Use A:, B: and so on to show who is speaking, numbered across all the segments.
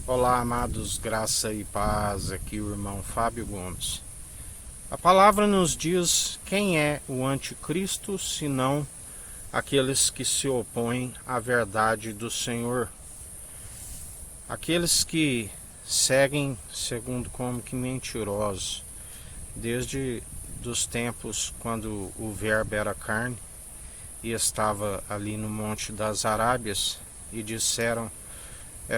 A: Olá, amados, graça e paz, aqui o irmão Fábio Gomes. A palavra nos diz quem é o anticristo, senão aqueles que se opõem à verdade do Senhor. Aqueles que seguem segundo como que mentirosos, desde dos tempos quando o verbo era carne e estava ali no Monte das Arábias e disseram: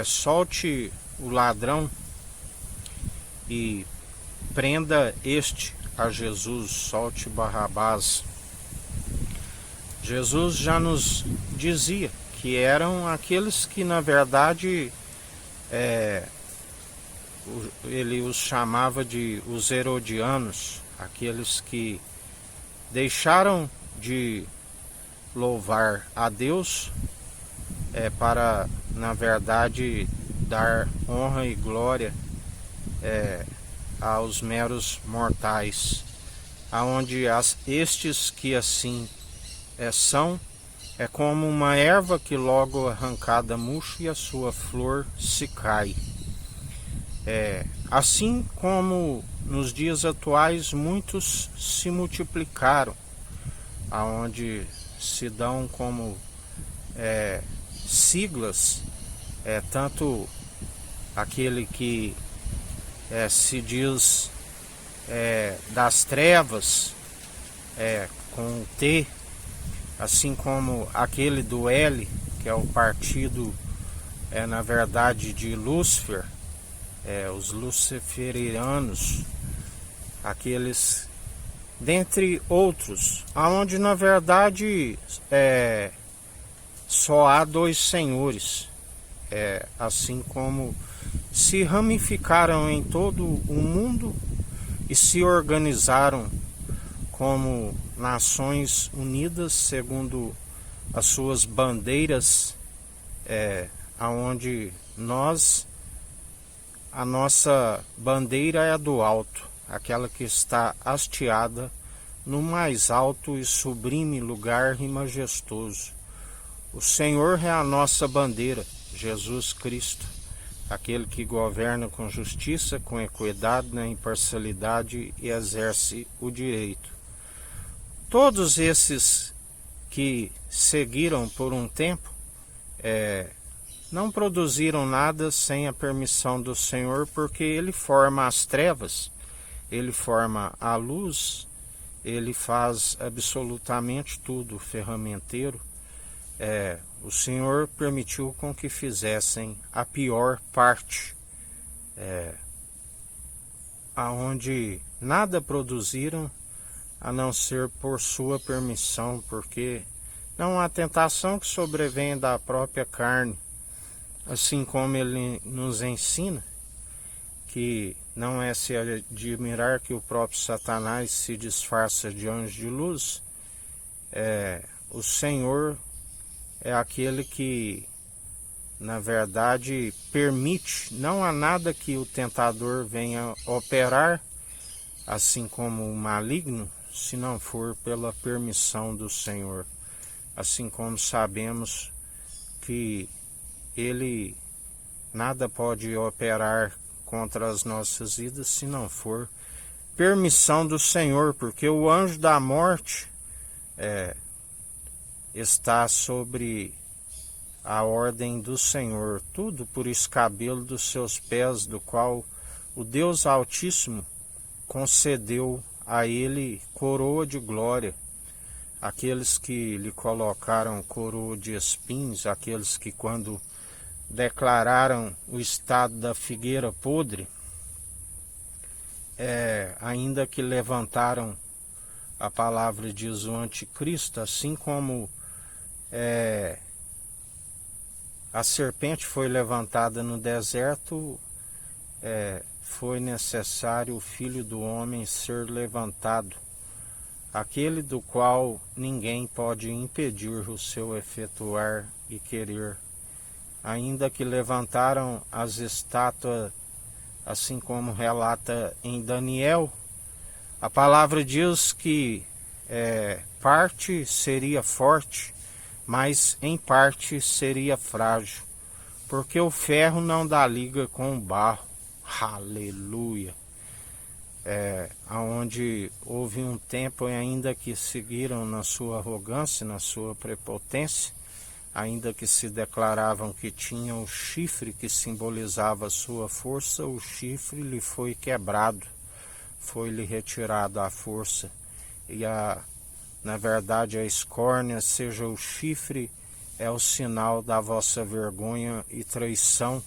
A: solte o ladrão e prenda este a Jesus, solte Barrabás. Jesus já nos dizia que eram aqueles que na verdade ele os chamava de os herodianos, aqueles que deixaram de louvar a Deus para na verdade dar honra e glória aos meros mortais, aonde estes que assim são como uma erva que logo arrancada murcha e a sua flor se cai. Assim como nos dias atuais muitos se multiplicaram, aonde se dão como siglas, tanto aquele que se diz das trevas com T, assim como aquele do L, que é o partido na verdade de Lúcifer, os luciferianos, aqueles dentre outros, aonde na verdade só há dois senhores, assim como se ramificaram em todo o mundo e se organizaram como Nações Unidas segundo as suas bandeiras, aonde a nossa bandeira é a do alto, aquela que está hasteada no mais alto e sublime lugar e majestoso. O Senhor é a nossa bandeira, Jesus Cristo, aquele que governa com justiça, com equidade, na imparcialidade e exerce o direito. Todos esses que seguiram por um tempo não produziram nada sem a permissão do Senhor, porque Ele forma as trevas, Ele forma a luz, Ele faz absolutamente tudo, o ferramenteiro. O Senhor permitiu com que fizessem a pior parte, aonde nada produziram a não ser por sua permissão, porque não há tentação que sobrevenha da própria carne, assim como ele nos ensina que não é se admirar que o próprio Satanás se disfarça de anjo de luz. O Senhor é aquele que na verdade permite, não há nada que o tentador venha operar, assim como o maligno, se não for pela permissão do Senhor. Assim como sabemos que Ele nada pode operar contra as nossas vidas se não for permissão do Senhor, porque o anjo da morte está sobre a ordem do Senhor, tudo por escabelo dos seus pés, do qual o Deus Altíssimo concedeu a ele coroa de glória. Aqueles que lhe colocaram coroa de espinhos, aqueles que quando declararam o estado da figueira podre, ainda que levantaram a palavra diz o anticristo, assim como a serpente foi levantada no deserto, foi necessário o Filho do Homem ser levantado, aquele do qual ninguém pode impedir o seu efetuar e querer. Ainda que levantaram as estátuas, assim como relata em Daniel, a palavra diz que parte seria forte, mas em parte seria frágil. porque o ferro não dá liga com o barro. Aleluia. Aonde houve um tempo ainda que seguiram na sua arrogância, na sua prepotência, ainda que se declaravam que tinham o chifre que simbolizava a sua força, o chifre lhe foi quebrado, foi-lhe retirado a força. E na verdade a escórnia, seja o chifre, é o sinal da vossa vergonha e traição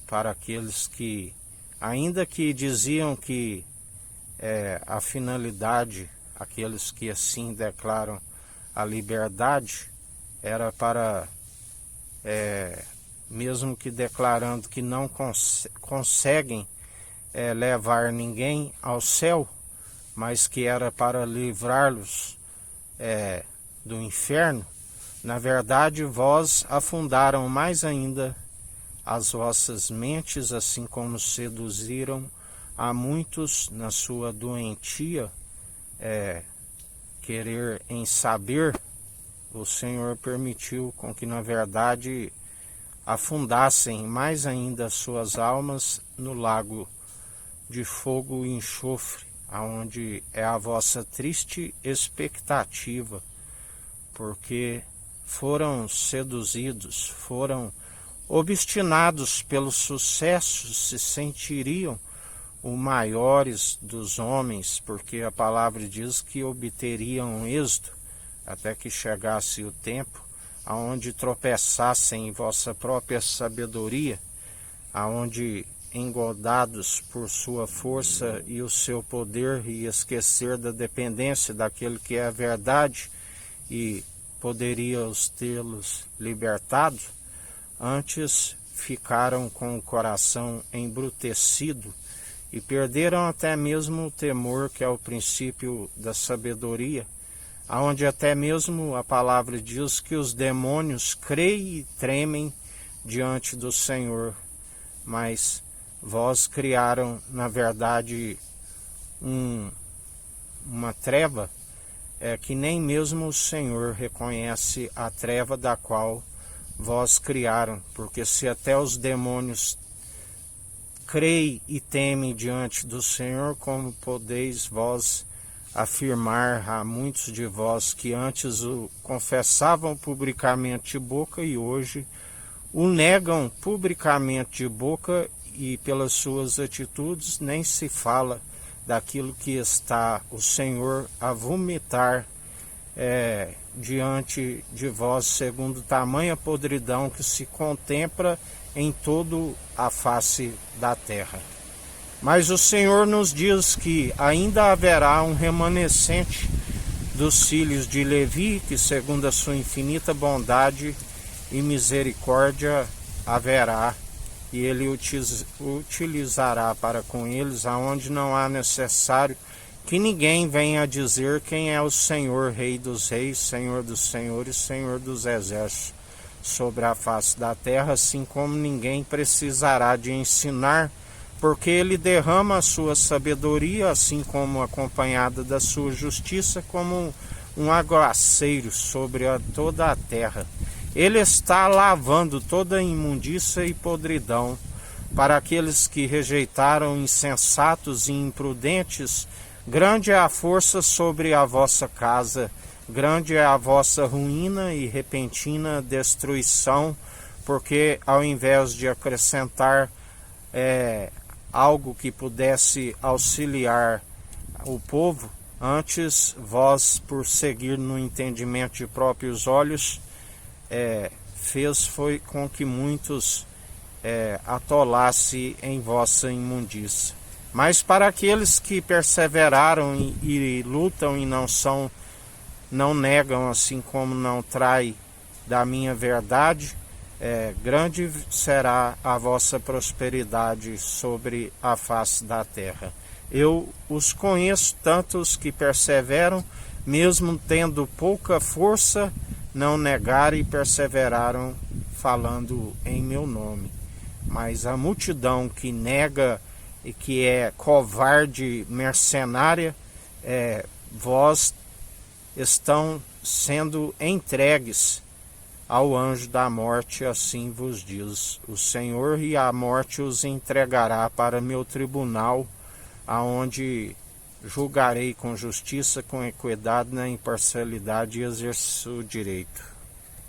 A: para aqueles que, ainda que diziam que a finalidade, aqueles que assim declaram a liberdade, era para, mesmo que declarando que não conseguem levar ninguém ao céu, mas que era para livrá-los do inferno, na verdade vós afundaram mais ainda as vossas mentes, assim como seduziram a muitos na sua doentia, querer em saber. O Senhor permitiu com que, na verdade, afundassem mais ainda suas almas no lago de fogo e enxofre, aonde é a vossa triste expectativa, porque foram seduzidos, foram obstinados pelo sucesso, se sentiriam os maiores dos homens, porque a palavra diz que obteriam êxito, até que chegasse o tempo aonde tropeçassem em vossa própria sabedoria, aonde engodados por sua força e o seu poder, e esquecer da dependência daquele que é a verdade e poderia tê-los libertado, antes ficaram com o coração embrutecido e perderam até mesmo o temor, que é o princípio da sabedoria, aonde até mesmo a palavra diz que os demônios creem e tremem diante do Senhor. Mas vós criaram, na verdade, uma treva que nem mesmo o Senhor reconhece a treva da qual vós criaram, porque se até os demônios creem e temem diante do Senhor, como podeis vós afirmar a muitos de vós que antes o confessavam publicamente de boca e hoje o negam publicamente de boca, e pelas suas atitudes nem se fala daquilo que está o Senhor a vomitar diante de vós, segundo tamanha podridão que se contempla em toda a face da terra. Mas o Senhor nos diz que ainda haverá um remanescente dos filhos de Levi, que segundo a sua infinita bondade e misericórdia haverá, e ele utilizará para com eles, aonde não há necessário que ninguém venha dizer quem é o Senhor, Rei dos reis, Senhor dos senhores, Senhor dos exércitos sobre a face da terra, assim como ninguém precisará de ensinar, porque ele derrama a sua sabedoria, assim como acompanhada da sua justiça, como um aguaceiro sobre toda a terra. Ele está lavando toda a imundícia e podridão. Para aqueles que rejeitaram insensatos e imprudentes, grande é a força sobre a vossa casa, grande é a vossa ruína e repentina destruição, porque ao invés de acrescentar algo que pudesse auxiliar o povo, antes vós, por seguir no entendimento de próprios olhos, foi com que muitos atolasse em vossa imundícia. Mas para aqueles que perseveraram e lutam e não negam, assim como não traem da minha verdade, grande será a vossa prosperidade sobre a face da terra. Eu os conheço, tantos que perseveram, mesmo tendo pouca força, não negaram e perseveraram falando em meu nome. Mas a multidão que nega e que é covarde, mercenária, vós estão sendo entregues ao anjo da morte, assim vos diz o Senhor, e a morte os entregará para meu tribunal, aonde julgarei com justiça, com equidade, na imparcialidade e exerço o direito.